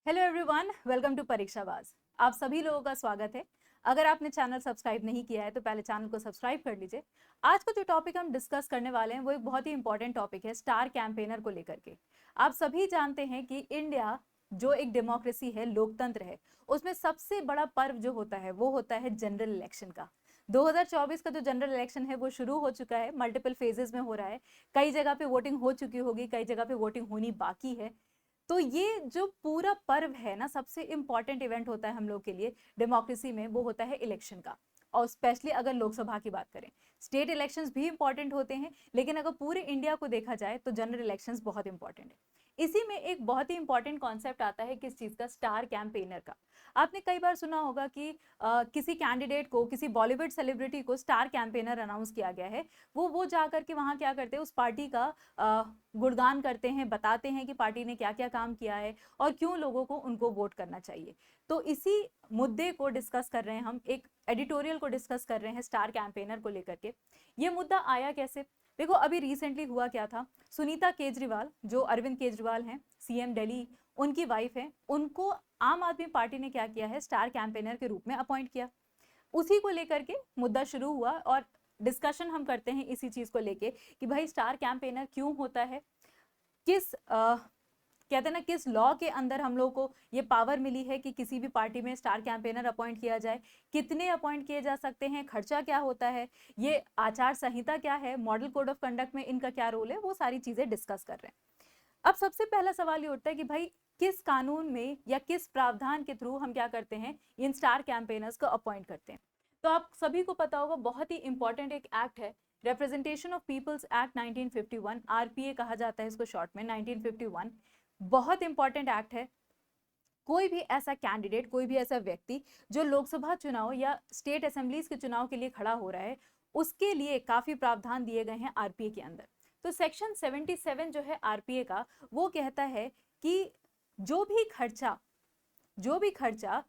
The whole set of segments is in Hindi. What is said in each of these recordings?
Hello everyone, welcome to Parikshabaaz. आप सभी लोगों का स्वागत है। अगर आपने चैनल सब्सक्राइब नहीं किया है तो पहले चैनल को सब्सक्राइब कर लीजिए। आज का जो टॉपिक हम डिस्कस करने वाले हैं वो एक बहुत ही इंपॉर्टेंट टॉपिक है, स्टार कैंपेनर को लेकर के। आप सभी जानते हैं कि इंडिया जो एक डेमोक्रेसी है, लोकतंत्र है, उसमें सबसे बड़ा पर्व जो होता है वो होता है जनरल इलेक्शन का। 2024 का जो जनरल इलेक्शन है वो शुरू हो चुका है, मल्टीपल फेजेस में हो रहा है। कई जगह पे वोटिंग हो चुकी होगी, कई जगह पे वोटिंग होनी बाकी है। तो ये जो पूरा पर्व है ना, सबसे इंपॉर्टेंट इवेंट होता है हम लोग के लिए डेमोक्रेसी में, वो होता है इलेक्शन का। और स्पेशली अगर लोकसभा की बात करें, स्टेट इलेक्शंस भी इंपॉर्टेंट होते हैं, लेकिन अगर पूरे इंडिया को देखा जाए तो जनरल इलेक्शंस बहुत इंपॉर्टेंट है। इसी में एक बहुत ही इंपॉर्टेंट कॉन्सेप्ट आता है किस चीज का, स्टार कैंपेनर का। आपने कई बार सुना होगा कि किसी कैंडिडेट को, किसी बॉलीवुड सेलिब्रिटी को स्टार कैंपेनर अनाउंस किया गया है। वो जा करके वहां क्या करते हैं, उस पार्टी का गुणगान करते हैं, बताते हैं कि पार्टी ने क्या क्या काम किया है और क्यों लोगों को उनको वोट करना चाहिए। तो इसी मुद्दे को डिस्कस कर रहे हैं हम, एक एडिटोरियल को डिस्कस कर रहे हैं स्टार कैंपेनर को लेकर के। ये मुद्दा आया कैसे? देखो, अभी रिसेंटली हुआ क्या था, सुनीता केजरीवाल, जो अरविंद केजरीवाल हैं, सीएम दिल्ली, उनकी वाइफ है, उनको आम आदमी पार्टी ने क्या किया है, स्टार कैंपेनर के रूप में अपॉइंट किया। उसी को लेकर के मुद्दा शुरू हुआ और डिस्कशन हम करते हैं इसी चीज को लेके कि भाई स्टार कैंपेनर क्यों होता है, किस कहते हैं ना, किस लॉ के अंदर हम लोग को ये पावर मिली है कि किसी भी पार्टी में स्टार कैंपेनर अपॉइंट किया जाए, कितने अपॉइंट किए जा सकते हैं, खर्चा क्या होता है, ये आचार संहिता क्या है, मॉडल कोड ऑफ कंडक्ट में इनका क्या रोल है, वो सारी चीजें डिस्कस कर रहे हैं। अब सबसे पहला सवाल ये उठता है कि भाई किस कानून में या किस प्रावधान के थ्रू हम क्या करते हैं, इन स्टार कैंपेनर्स को अपॉइंट करते हैं। तो आप सभी को पता होगा, बहुत ही इंपॉर्टेंट एक एक्ट है, representation of people's act 1951, RPA कहा जाता है इसको शॉर्ट में, 1951। बहुत इंपॉर्टेंट एक्ट है। कोई भी ऐसा कैंडिडेट, कोई भी ऐसा व्यक्ति जो लोकसभा चुनाव या स्टेट असेंबलीज के चुनाव के लिए खड़ा हो रहा है, उसके लिए काफी प्रावधान दिए गए हैं आरपीए के अंदर। तो सेक्शन 77 जो है आरपीए का, वो कहता है कि जो भी खर्चा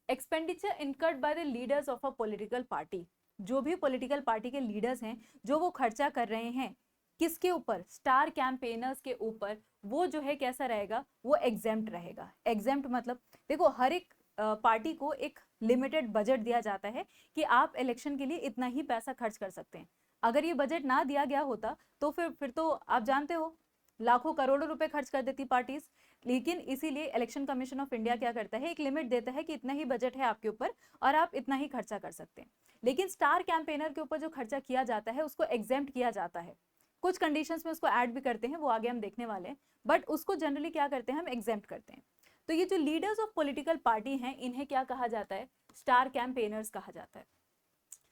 expenditure incurred by the leaders of a political party, जो भी पॉलिटिकल पार्टी के लीडर्स हैं, जो वो खर्चा कर रहे हैं किसके ऊपर, स्टार कैंपेनर्स के ऊपर, वो जो है कैसा रहेगा, वो एग्जेम्प्ट रहेगा। एग्जेम्प्ट मतलब, देखो, हर एक पार्टी को एक लिमिटेड बजट दिया जाता है कि आप इलेक्शन के लिए इतना ही पैसा खर्च कर सकते हैं। अगर ये बजट ना दिया गया होता तो फिर तो आप जानते हो, लाखों करोड़ों रुपए खर्च कर देती पार्टीज। लेकिन इसीलिए इलेक्शन कमीशन ऑफ इंडिया क्या करता है, एक लिमिट देता है कि इतना ही बजट है आपके ऊपर और आप इतना ही खर्चा कर सकते हैं। लेकिन स्टार कैंपेनर के ऊपर जो खर्चा किया जाता है उसको एग्जेम्प्ट किया जाता है। कुछ कंडीशंस में उसको ऐड भी करते हैं, वो आगे हम देखने वाले हैं, बट उसको जनरली क्या करते हैं, हम एग्जेम्प्ट करते हैं। तो ये जो लीडर्स ऑफ पॉलिटिकल पार्टी हैं, इन्हें क्या कहा जाता है, स्टार कैंपेनर्स कहा जाता है।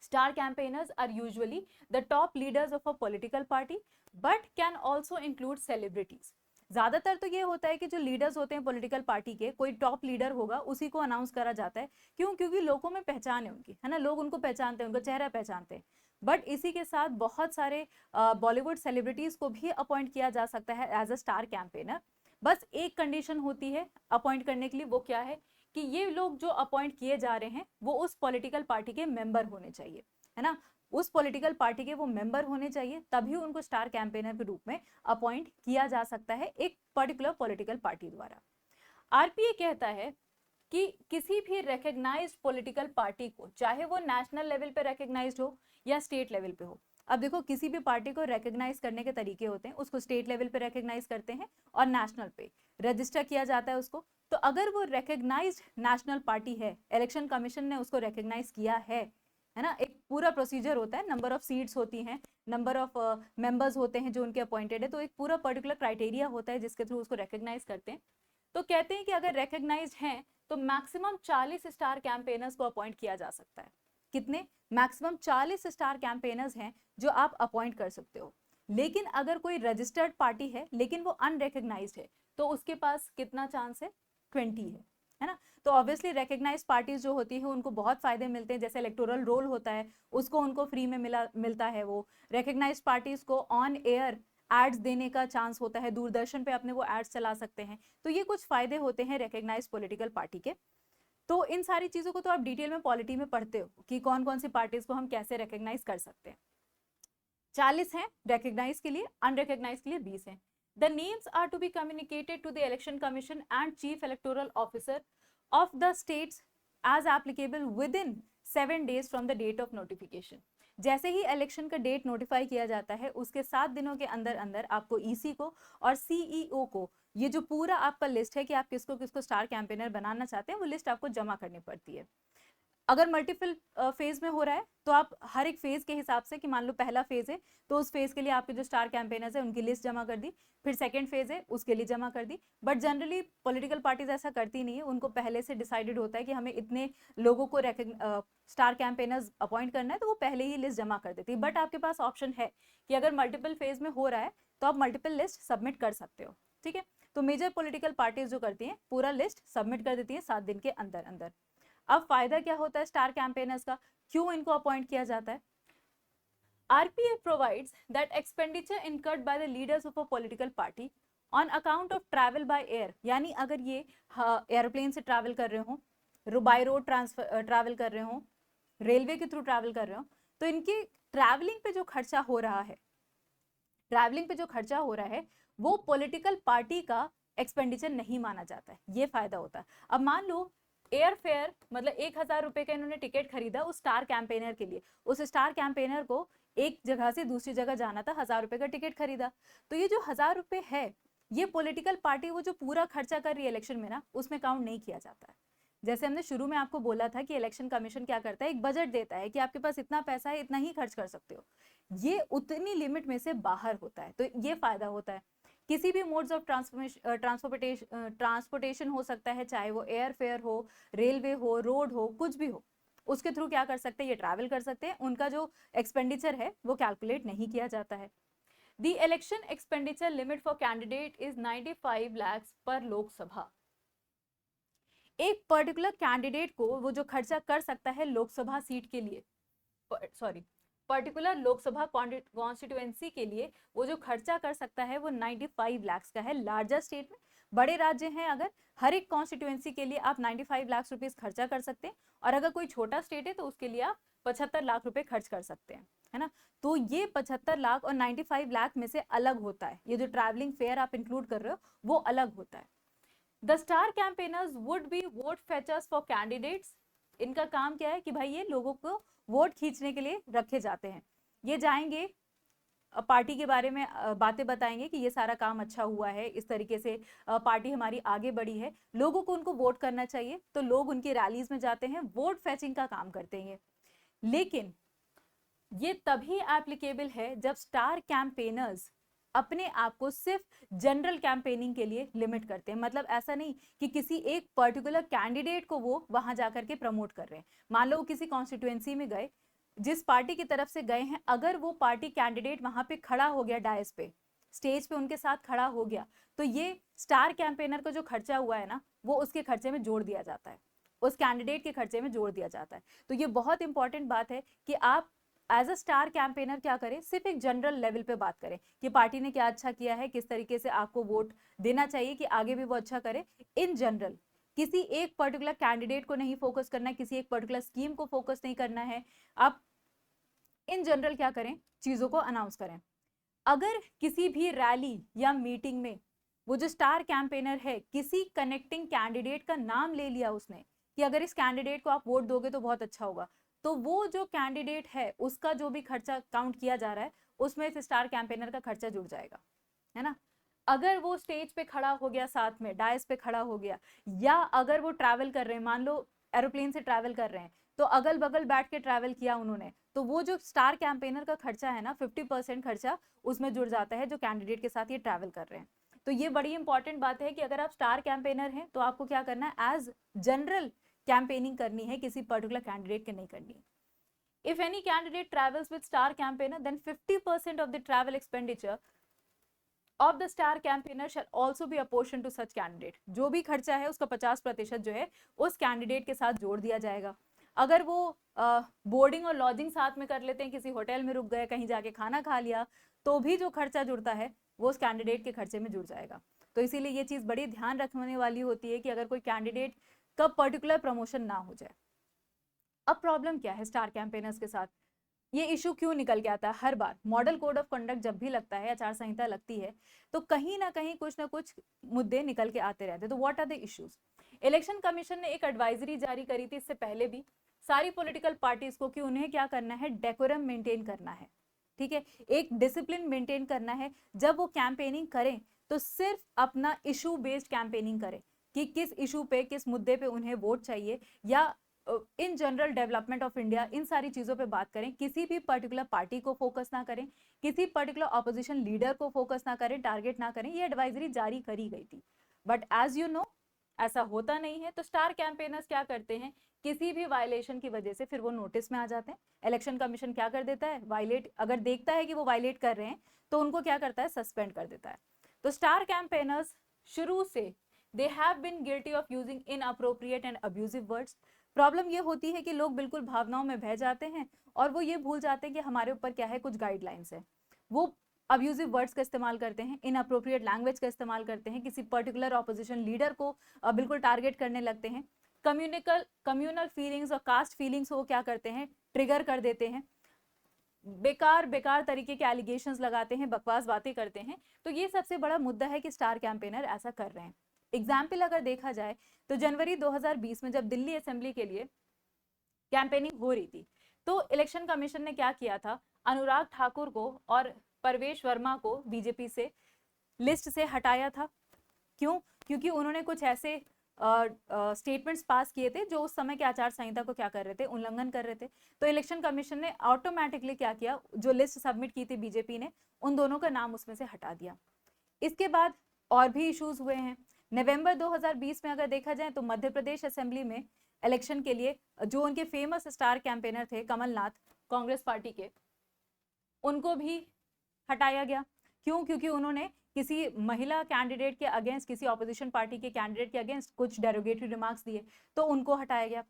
Star campaigners are usually the top leaders of a political party, but can also include celebrities. ज्यादातर तो ये होता है कि जो लीडर्स होते हैं पॉलिटिकल पार्टी के, कोई टॉप लीडर होगा, उसी को अनाउंस करा जाता है। क्यों? क्योंकि लोगों में पहचान है उनकी, है ना, लोग उनको पहचानते हैं, उनका चेहरा पहचानते हैं। बट इसी के साथ बहुत सारे बॉलीवुड सेलिब्रिटीज को भी अपॉइंट किया जा सकता है एज अ स्टार कैंपेनर। बस एक कंडीशन होती है अपॉइंट करने के लिए, वो क्या है कि ये लोग जो अपॉइंट किए जा रहे हैं वो उस पॉलिटिकल पार्टी के मेंबर होने चाहिए, है ना, उस पॉलिटिकल पार्टी के वो मेंबर होने चाहिए, तभी उनको स्टार कैंपेनर के रूप में अपॉइंट किया जा सकता है एक पर्टिकुलर पॉलिटिकल पार्टी द्वारा। आरपीए कहता है कि किसी भी रिकग्नाइज्ड पॉलिटिकल पार्टी को, चाहे वो नेशनल लेवल पे रिकग्नाइज्ड हो या स्टेट लेवल पे हो, अब देखो, किसी भी पार्टी को रिकग्नाइज करने के तरीके होते हैं, उसको स्टेट लेवल पे रिकग्नाइज करते हैं और नेशनल पे रजिस्टर किया जाता है उसको। तो अगर वो रिकग्नाइज्ड नेशनल पार्टी है, इलेक्शन कमीशन ने उसको रिकग्नाइज किया है ना, एक पूरा प्रोसीजर होता है, नंबर ऑफ सीट्स होती हैं, नंबर ऑफ मेंबर्स होते हैं जो उनके अपॉइंटेड है, तो एक पूरा पर्टिकुलर क्राइटेरिया होता है जिसके थ्रू उसको रिकग्नाइज करते हैं। तो कहते हैं कि अगर रिकग्नाइज हैं तो मैक्सिमम 40 स्टार कैंपेनर्स को अपॉइंट किया जा सकता है। कितने? मैक्सिमम 40 स्टार कैंपेनर्स हैं जो आप अपॉइंट कर सकते हो। लेकिन अगर कोई रजिस्टर्ड पार्टी है लेकिन वो अनरिकग्नाइज्ड है, तो उसके पास कितना चांस है? 20 है ना। तो ऑब्वियसली रिकग्नाइज पार्टीज जो होती है उनको बहुत फायदे मिलते हैं, जैसे इलेक्टोरल रोल होता है उसको उनको फ्री में मिलता है। वो रिकग्नाइज पार्टीज को ऑन एयर एड्स देने का चांस होता है, दूरदर्शन पे अपने वो एड्स चला सकते हैं। तो ये कुछ फायदे होते हैं रिकग्नाइज पॉलिटिकल पार्टी के। तो इन सारी चीजों को तो आप डिटेल में पॉलिटी में पढ़ते हो कि कौन कौन सी पार्टीज को हम कैसे रिकग्नाइज कर सकते हैं। 40 हैं रिकग्नाइज के लिए, अनरिकग्नाइज के लिए 20 हैं। The names are to be communicated to the Election Commission and Chief Electoral Officer of the states as applicable within 7 days from the date of notification. जैसे ही इलेक्शन का डेट नोटिफाई किया जाता है उसके 7 दिनों के अंदर अंदर आपको ईसी को और सीईओ को ये जो पूरा आपका लिस्ट है कि आप किसको किसको स्टार कैंपेनर बनाना चाहते हैं वो लिस्ट आपको जमा करनी पड़ती है। अगर मल्टीपल फेज में हो रहा है तो आप हर एक फेज के हिसाब से कि मान लो पहला फेज है तो उस फेज के लिए आपके जो स्टार कैंपेनर्स है उनकी लिस्ट जमा कर दी, फिर सेकंड फेज है उसके लिए जमा कर दी। बट जनरली पॉलिटिकल पार्टीज ऐसा करती नहीं है, उनको पहले से डिसाइडेड होता है कि हमें इतने लोगों को स्टार कैंपेनर्स अपॉइंट करना है तो वो पहले ही लिस्ट जमा कर देती है। बट आपके पास ऑप्शन है कि अगर मल्टीपल फेज में हो रहा है तो आप मल्टीपल लिस्ट सबमिट कर सकते हो। ठीक है, तो मेजर पॉलिटिकल पार्टीज जो करती हैं पूरा लिस्ट सबमिट कर देती है 7 दिन के अंदर अंदर। अब फायदा क्या होता है स्टार कैंपेनर्स का, क्यों इनको अपॉइंट किया जाता है? RPF provides that expenditure incurred by the leaders of a political party on account of travel by air, यानी अगर ये एयरप्लेन से ट्रैवल कर रहे हो, बाय रोड ट्रैवल कर रहे हो, रेलवे के थ्रू ट्रैवल कर रहे हो, तो इनके ट्रैवलिंग पे जो खर्चा हो रहा है वो पॉलिटिकल पार्टी का एक्सपेंडिचर नहीं माना जाता है। ये फायदा होता है। अब मान लो एयर फेयर मतलब 1000 रुपए का इन्होंने टिकट खरीदा उस स्टार कैंपेनर के लिए, उस स्टार कैंपेनर को एक जगह से दूसरी जगह जाना था, 1000 रुपए का टिकट खरीदा, तो ये जो 1000 रुपए है ये पॉलिटिकल पार्टी वो जो पूरा खर्चा कर रही है इलेक्शन में ना उसमें काउंट नहीं किया जाता है। जैसे हमने शुरू में आपको बोला था कि इलेक्शन कमीशन क्या करता है, एक बजट देता है कि आपके पास इतना पैसा है, इतना ही खर्च कर सकते हो, ये उतनी लिमिट में से बाहर होता है, तो ये फायदा होता है। किसी भी मोड्स ऑफ ट्रांसपोर्टेशन हो सकता है, चाहे वो एयर फेयर हो, रेलवे हो, रोड हो, कुछ भी हो, उसके थ्रू क्या कर सकते हैं, ये ट्रैवल कर सकते हैं, उनका जो एक्सपेंडिचर है वो कैलकुलेट नहीं किया जाता है। The election expenditure limit for candidate is 95 lakhs पर लोकसभा। एक पर्टिकुलर कैंडिडेट को वो जो खर्चा कर सकता है लोकसभा सीट के लिए, पर्टिकुलर लोकसभा कॉन्स्टिट्यूएंसी के लिए वो जो खर्चा कर सकता है वो 95 lakhs का है। लार्जर स्टेट में, बड़े राज्य हैं अगर, हर एक कॉन्स्टिट्यूएंसी के लिए आप 95 लाख रुपीस खर्चा कर सकते हैं, और अगर कोई छोटा स्टेट है तो उसके लिए आप 75 लाख रुपए खर्च कर सकते हैं, है ना। तो ये 75 लाख और 95 लाख में से अलग होता है, ये जो ट्रैवलिंग फेयर आप इंक्लूड कर रहे हो वो अलग होता है। The star campaigners would be vote fetchers for candidates. इनका काम क्या है कि भाई ये लोगों को वोट खींचने के लिए रखे जाते हैं। ये जाएंगे पार्टी के बारे में बातें बताएंगे कि ये सारा काम अच्छा हुआ है, इस तरीके से पार्टी हमारी आगे बढ़ी है, लोगों को उनको वोट करना चाहिए, तो लोग उनकी रैलीज में जाते हैं, वोट फेचिंग का काम करते हैं। लेकिन ये तभी एप्लीकेबल है जब स्टार कैंपेनर्स अपने आप को सिर्फ जनरल कैंपेनिंग के लिए लिमिट करते हैं। मतलब ऐसा नहीं कि किसी एक पर्टिकुलर कैंडिडेट को वो वहां जाकर के प्रमोट कर रहे हैं। मान लो वो किसी कॉन्स्टिट्यूएंसी में गए, जिस पार्टी की तरफ से गए हैं, अगर वो पार्टी कैंडिडेट वहां पे खड़ा हो गया, डायस पे, स्टेज पे उनके साथ खड़ा हो गया, तो ये स्टार कैंपेनर का जो खर्चा हुआ है ना वो उसके खर्चे में जोड़ दिया जाता है, उस कैंडिडेट के खर्चे में जोड़ दिया जाता है। तो ये बहुत इंपॉर्टेंट बात है कि आप एज अ स्टार कैंपेनर क्या करें, सिर्फ एक जनरल लेवल पे बात करें कि पार्टी ने क्या अच्छा किया है, किस तरीके से आपको वोट देना चाहिए कि आगे भी वो अच्छा करे। इन जनरल किसी एक पर्टिकुलर कैंडिडेट को नहीं फोकस करना है, किसी एक पर्टिकुलर स्कीम को फोकस नहीं करना है, आप इन जनरल क्या करें, चीजों को अनाउंस करें। अगर किसी भी रैली या मीटिंग में वो जो स्टार कैंपेनर है किसी कनेक्टिंग कैंडिडेट का नाम ले लिया उसने कि अगर इस कैंडिडेट को आप वोट दोगे तो बहुत अच्छा होगा, तो वो जो कैंडिडेट है उसका जो भी खर्चा काउंट किया जा रहा है उसमें से स्टार कैंपेनर का खर्चा जुड़ जाएगा, है ना। अगर वो स्टेज पे खड़ा हो गया, साथ में डायस पे खड़ा हो गया, या अगर वो ट्रैवल कर रहे हैं, मान लो एरोप्लेन से ट्रैवल कर रहे हैं तो अगल बगल बैठ के ट्रैवल किया उन्होंने, तो वो जो स्टार कैंपेनर का खर्चा है ना 50% खर्चा उसमें जुड़ जाता है जो कैंडिडेट के साथ ये ट्रैवल कर रहे हैं। तो ये बड़ी इंपॉर्टेंट बात है कि अगर आप स्टार कैंपेनर हैं तो आपको क्या करना है, एज जनरल कैंपेनिंग करनी है, किसी पर्टिकुलर कैंडिडेट के नहीं करनी है। If any candidate travels with star campaigner, then 50% of the travel expenditure of the star campaigner shall also be apportioned to such candidate। जो भी खर्चा है उसका 50% जो है उस कैंडिडेट के साथ जोड़ दिया जाएगा। अगर वो बोर्डिंग और लॉजिंग साथ में कर लेते हैं, किसी होटल में रुक गए, कहीं जाके खाना खा लिया, तो भी जो खर्चा जुड़ता है वो उस कैंडिडेट के खर्चे में जुड़ जाएगा। तो इसीलिए ये चीज बड़ी ध्यान रखने वाली होती है कि अगर कोई कैंडिडेट का पर्टिकुलर प्रमोशन ना हो जाए। अब प्रॉब्लम क्या है स्टार कैंपेनर्स के साथ, ये इशू क्यों निकल के आता है हर बार? मॉडल कोड ऑफ कंडक्ट जब भी लगता है, आचार संहिता लगती है, तो कहीं ना कहीं कुछ ना कुछ मुद्दे निकल के आते रहते हैं। तो what are the issues? Election commission ने एक एडवाइजरी जारी करी थी इससे पहले भी सारी पॉलिटिकल पार्टीज को कि उन्हें क्या करना है, डेकोरम मेंटेन करना है, ठीक है, एक डिसिप्लिन मेंटेन करना है। जब वो कैंपेनिंग करें तो सिर्फ अपना इशू बेस्ड कैंपेनिंग करें कि किस इशू पे, किस मुद्दे पे उन्हें वोट चाहिए, या in general development of India, इन सारी चीजों पे बात करें। किसी भी पर्टिकुलर पार्टी को फोकस ना करें, किसी पर्टिकुलर ऑपोजिशन लीडर को फोकस ना करें, टारगेट ना करें। ये एडवाइजरी जारी करी गई थी, बट एज यू नो ऐसा होता नहीं है। तो स्टार कैंपेनर्स क्या करते हैं, किसी भी वायलेशन की वजह से फिर वो नोटिस में आ जाते हैं। इलेक्शन कमीशन क्या कर देता है, वायलेट अगर देखता है कि वो वायलेट कर रहे हैं तो उनको क्या करता है, सस्पेंड कर देता है। तो स्टार कैंपेनर्स शुरू से they have been guilty of using inappropriate and abusive words. Problem ये होती है कि लोग बिल्कुल भावनाओं में बह जाते हैं और वो ये भूल जाते हैं कि हमारे ऊपर क्या है, कुछ गाइडलाइंस है। वो अब्यूजिव वर्ड्स का इस्तेमाल करते हैं, इनअप्रोप्रिएट लैंग्वेज का इस्तेमाल करते हैं, किसी पर्टिकुलर ऑपोजिशन लीडर को बिल्कुल टारगेट करने लगते हैं। कम्युनल फीलिंग्स और कास्ट फीलिंग्स वो क्या करते हैं, ट्रिगर कर देते हैं। बेकार बेकार तरीके के एलिगेशंस लगाते हैं, बकवास बातें करते हैं। तो ये सबसे बड़ा मुद्दा है कि स्टार कैंपेनर ऐसा कर रहे हैं। एग्जाम्पल अगर देखा जाए तो जनवरी 2020 में जब दिल्ली असेंबली के लिए कैंपेनिंग हो रही थी तो इलेक्शन कमीशन ने क्या किया था, अनुराग ठाकुर को और परवेश वर्मा को बीजेपी से लिस्ट से हटाया था। क्यों? क्योंकि उन्होंने कुछ ऐसे स्टेटमेंट्स पास किए थे जो उस समय के आचार संहिता को क्या कर रहे थे, उल्लंघन कर रहे थे। तो इलेक्शन कमीशन ने ऑटोमेटिकली क्या किया, जो लिस्ट सबमिट की थी बीजेपी ने, उन दोनों का नाम उसमें से हटा दिया। इसके बाद और भी इश्यूज हुए हैं। नवंबर 2020 में अगर देखा जाए तो मध्य प्रदेश असेंबली में इलेक्शन के लिए जो उनके फेमस स्टार कैंपेनर थे कमलनाथ, कांग्रेस पार्टी के, उनको भी हटाया गया। क्यों? क्योंकि उन्होंने किसी महिला कैंडिडेट के अगेंस्ट, किसी ऑपोजिशन पार्टी के कैंडिडेट के अगेंस्ट कुछ डेरोगेटरी रिमार्क्स दिए, तो उनको हटाया गया।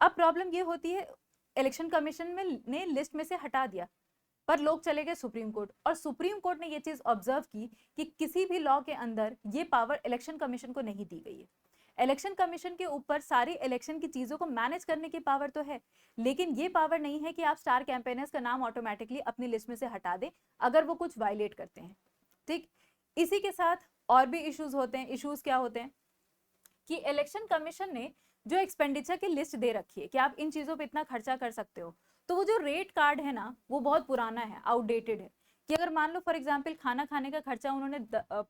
अब प्रॉब्लम ये होती है, इलेक्शन कमीशन में ने लिस्ट में से हटा दिया पर लोग चले गए सुप्रीम कोर्ट, और सुप्रीम कोर्ट ने ये चीज ऑब्जर्व की कि किसी भी लॉ के अंदर ये पावर इलेक्शन कमीशन को नहीं दी गई है। इलेक्शन कमीशन के ऊपर सारी इलेक्शन की चीजों को मैनेज करने की पावर तो है, लेकिन ये पावर नहीं है कि आप स्टार कैंपेनर्स का नाम ऑटोमेटिकली अपनी लिस्ट में से हटा दें अगर वो कुछ वायलेट करते हैं। ठीक, इसी के साथ और भी इश्यूज होते हैं। इश्यूज क्या होते हैं कि इलेक्शन कमीशन ने जो एक्सपेंडिचर की लिस्ट दे रखी है कि आप इन चीजों पे इतना खर्चा कर सकते हो, तो वो जो रेट कार्ड है ना, वो बहुत पुराना है, आउटडेटेड है। कि अगर मान लो फॉर एग्जाम्पल खाना खाने का खर्चा उन्होंने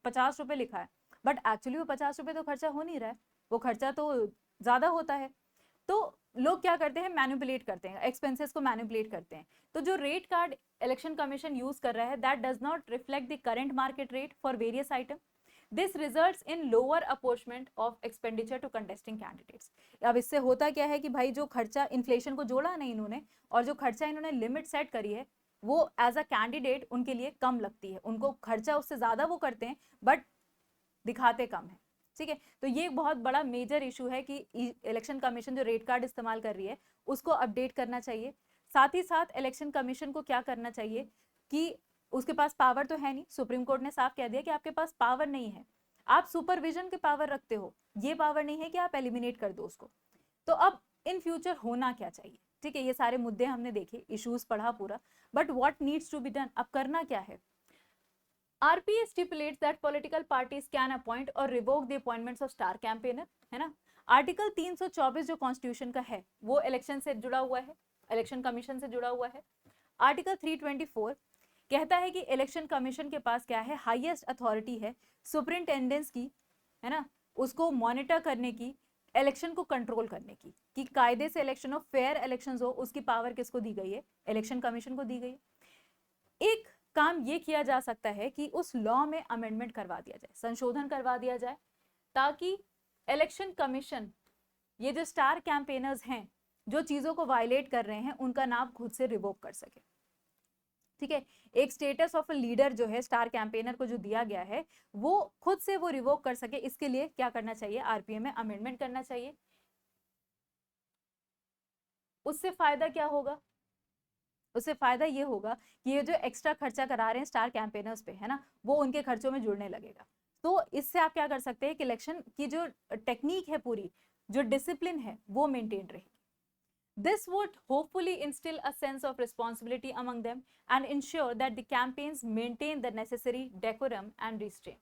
50 रुपए लिखा है, बट एक्चुअली वो 50 रुपए तो खर्चा हो नहीं रहा है, वो खर्चा तो ज्यादा होता है। तो लोग क्या करते हैं, मैनिपुलेट करते हैं, एक्सपेंसेस को मैनिपुलेट करते हैं। तो जो rate card election commission use कर रहा है, that does not reflect the current market rate for various item. This results in lower apportionment of expenditure to contesting candidates. अब इससे होता क्या है कि भाई जो खर्चा, इन्फ्लेशन को जोड़ा नहीं इन्होंने, और जो खर्चा इन्होंने लिमिट सेट करी है वो एज अ कैंडिडेट उनके लिए कम लगती है। उनको खर्चा उससे ज्यादा वो करते हैं बट दिखाते कम है। ठीक है, तो ये एक बहुत बड़ा मेजर इशू है कि इलेक्शन कमीशन जो रेट कार्ड इस्तेमाल कर रही है उसको अपडेट करना चाहिए। साथ ही साथ इलेक्शन कमीशन को क्या करना चाहिए कि उसके पास पावर तो है नहीं, सुप्रीम कोर्ट ने साफ कह दिया कि आपके पास पावर नहीं है, आप सुपरविजन के पावर रखते हो, ये पावर नहीं है कि आप एलिमिनेट कर दो उसको। तो अब इन फ्यूचर होना क्या चाहिए? ठीक है, ये सारे मुद्दे हमने देखे, इश्यूज पढ़ा पूरा, but what needs to be done, अब करना क्या है? RPA stipulates that political parties can appoint or revoke the appointments of star campaigner, है ना। आर्टिकल 324 जो कॉन्स्टिट्यूशन का है वो इलेक्शन से जुड़ा हुआ है, इलेक्शन कमीशन से जुड़ा हुआ है। आर्टिकल 324 कहता है कि इलेक्शन कमीशन के पास क्या है, हाईएस्ट अथॉरिटी है सुपरिंटेंडेंस की, है ना, उसको मॉनिटर करने की, इलेक्शन को कंट्रोल करने की, कि कायदे से इलेक्शन हो, फेयर इलेक्शंस हो, उसकी पावर किसको दी गई है, इलेक्शन कमीशन को दी गई है। एक काम ये किया जा सकता है कि उस लॉ में अमेंडमेंट करवा दिया जाए, संशोधन करवा दिया जाए, ताकि इलेक्शन कमीशन ये जो स्टार कैंपेनर्स हैं जो चीजों को वायलेट कर रहे हैं उनका नाम खुद से रिवोक कर सके। ठीक है, एक स्टेटस ऑफ अ लीडर जो है स्टार कैंपेनर को जो दिया गया है वो खुद से वो रिवोक कर सके। इसके लिए क्या करना चाहिए, आरपीए में अमेंडमेंट करना चाहिए। उससे फायदा क्या होगा? उससे फायदा ये होगा कि ये जो एक्स्ट्रा खर्चा करा रहे हैं स्टार कैंपेनर्स पे, है ना, वो उनके खर्चों में जुड़ने लगेगा। तो इससे आप क्या कर सकते हैं कि इलेक्शन की जो टेक्निक है पूरी, जो डिसिप्लिन है वो मेंटेन रहेगी। This would hopefully instill a sense of responsibility among them and ensure that the campaigns maintain the necessary decorum and restraint.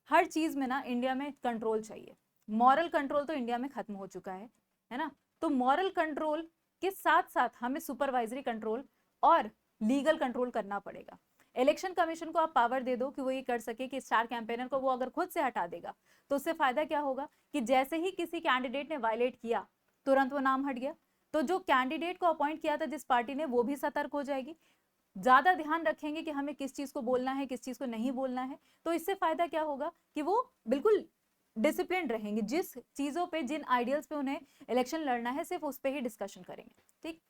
हर चीज में ना इंडिया में कंट्रोल चाहिए. मॉरल कंट्रोल तो इंडिया में खत्म हो चुका है ना. तो मॉरल कंट्रोल के साथ साथ हमें सुपरवाइजरी कंट्रोल और लीगल कंट्रोल करना पड़ेगा. इलेक्शन कमीशन को आप पावर दे दो कि वो ये कर सके कि स्टार कैंपेनर को वो अगर खुद से हटा देगा तो उससे फायदा क्या होगा कि जैसे ही किसी कैंडिडेट ने वायलेट किया तुरंत वो नाम हट गया. तो जो कैंडिडेट को अपॉइंट किया था जिस पार्टी ने, वो भी सतर्क हो जाएगी, ज्यादा ध्यान रखेंगे कि हमें किस चीज को बोलना है किस चीज को नहीं बोलना है. तो इससे फायदा क्या होगा कि वो बिल्कुल डिसिप्लिन रहेंगे, जिस चीजों पे जिन आइडियल्स पे उन्हें इलेक्शन लड़ना है सिर्फ उस पे ही डिस्कशन करेंगे. ठीक.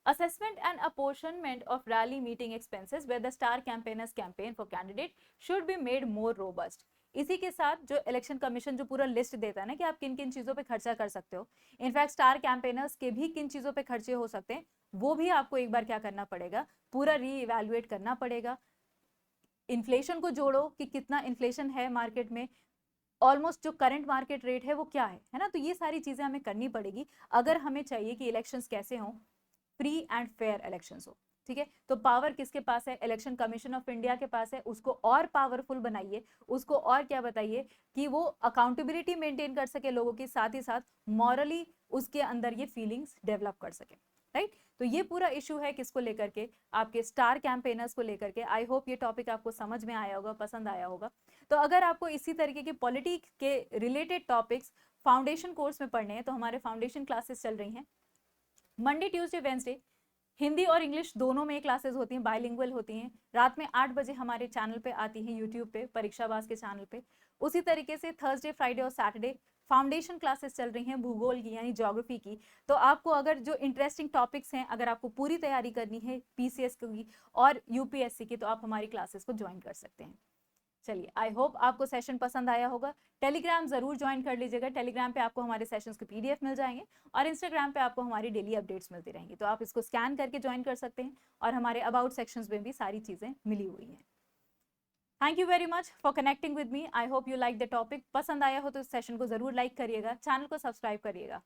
Assessment and apportionment of rally meeting expenses where the star campaigners campaign for candidate should be made more robust. इसी के साथ जो इलेक्शन कमीशन जो पूरा लिस्ट देता है ना कि आप किन किन चीजों पे खर्चा कर सकते हो, इनफैक्ट स्टार कैंपेनर्स के भी किन चीजों पे खर्चे हो सकते हैं, वो भी आपको एक बार क्या करना पड़ेगा, पूरा रीइवैल्यूएट करना पड़ेगा. इन्फ्लेशन को जोड़ो कि कितना इन्फ्लेशन है मार्केट में, ऑलमोस्ट जो करंट मार्केट रेट है वो क्या है ना. तो ये सारी चीजें हमें करनी पड़ेगी अगर हमें चाहिए कि इलेक्शंस कैसे हों, फ्री एंड फेयर इलेक्शंस हो. ठीक है. तो पावर किसके पास है, इलेक्शन कमीशन ऑफ इंडिया के पास है. उसको और पावरफुल बनाइए, उसको और क्या बताइए कि वो अकाउंटेबिलिटी मेंटेन कर सके लोगों की, साथ ही साथ मॉरली उसके अंदर ये फीलिंग्स डेवलप कर सके. राइट. तो ये पूरा इशू है किसको लेकर के, आपके स्टार कैंपेनर्स को लेकर के. आई होप ये टॉपिक आपको समझ में आया होगा, पसंद आया होगा. तो अगर आपको इसी तरीके के पॉलिटिक्स के रिलेटेड टॉपिक्स फाउंडेशन कोर्स में पढ़ने हैं तो हमारे फाउंडेशन क्लासेस चल रही हैं. मंडे ट्यूसडे वेंसडे हिंदी और इंग्लिश दोनों में क्लासेस होती हैं, बायलिंगुअल होती हैं. रात में 8 बजे हमारे चैनल पे आती हैं, यूट्यूब पे, परीक्षाबाज के चैनल पे. उसी तरीके से थर्सडे फ्राइडे और सैटरडे फाउंडेशन क्लासेस चल रही हैं भूगोल की यानी ज्योग्राफी की. तो आपको अगर जो इंटरेस्टिंग टॉपिक्स हैं, अगर आपको पूरी तैयारी करनी है पीसीएस की और यूपीएससी की, तो आप हमारी क्लासेस को ज्वाइन कर सकते हैं. चलिए, आई होप आपको सेशन पसंद आया होगा. टेलीग्राम जरूर ज्वाइन कर लीजिएगा. टेलीग्राम पे आपको हमारे सेशंस के पीडीएफ मिल जाएंगे और इंस्टाग्राम पे आपको हमारी डेली अपडेट्स मिलती रहेंगी. तो आप इसको स्कैन करके ज्वाइन कर सकते हैं और हमारे अबाउट सेक्शंस में भी सारी चीजें मिली हुई हैं. Thank you very much for connecting with me. I hope you like the topic. पसंद आया हो तो इस सेशन को जरूर लाइक करिएगा, चैनल को सब्सक्राइब करिएगा.